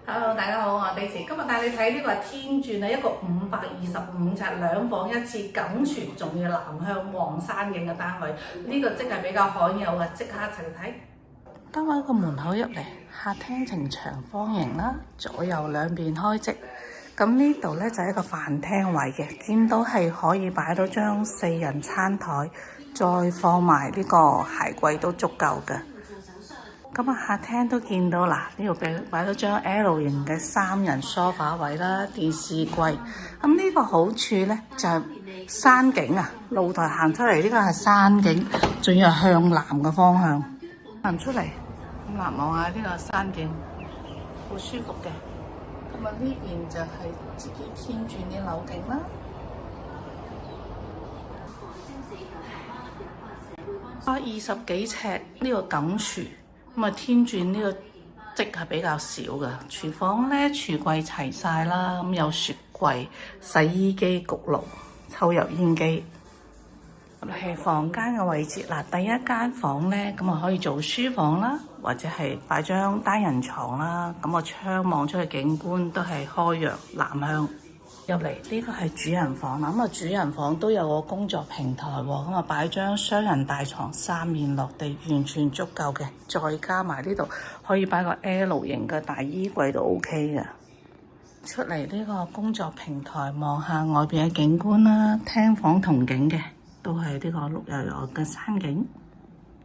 Hello，大家好，我係 Daisy，今日帶你睇呢個係天鑽啊，一個525尺2房1廁錦泉，仲要南向望山景嘅單位，呢個即係比較罕有嘅，即刻一齊嚟睇。單位個門口入嚟，客廳呈長方形啦，左右兩邊開即。咁呢度咧就係一個飯廳位嘅，見到係可以擺到張4人餐台，再放埋呢個鞋櫃都足夠嘅。咁啊，客廳都見到嗱，呢度擺咗張 L 型嘅3人梳化位啦，電視櫃。咁呢個好處咧就係山景啊，露台行出嚟呢個係山景，仲要係向南嘅方向行出嚟，咁南望下呢個山景，好舒服嘅。咁啊，呢邊就係自己天鑽啲樓景啦。20幾尺呢個錦廚。咁啊，天鑽呢個積係比較少嘅，廚房咧櫥櫃齊晒啦，咁有雪櫃、洗衣機、焗爐、抽油煙機。咁係房間嘅位置嗱，第一間房咧，咁啊可以做書房啦，或者係擺張單人床啦。咁個窗望出去景觀都係開揚南向。入嚟呢個係主人房啦，咁啊主人房都有個工作平台喎，咁啊擺張雙人大床，3面落地，完全足夠嘅。再加埋呢度可以擺個 L 型嘅大衣櫃都 OK 嘅。出嚟呢個工作平台望下外邊嘅景觀啦，廳房同景嘅，都係呢個綠油油嘅山景。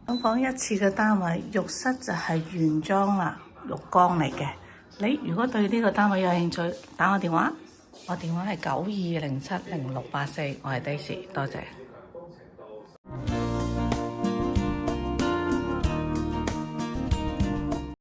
2房1廁嘅單位，浴室就係原裝啦，浴缸嚟嘅。你如果對呢個單位有興趣，打我電話。我電話係92070684，我係 Daisy，多謝。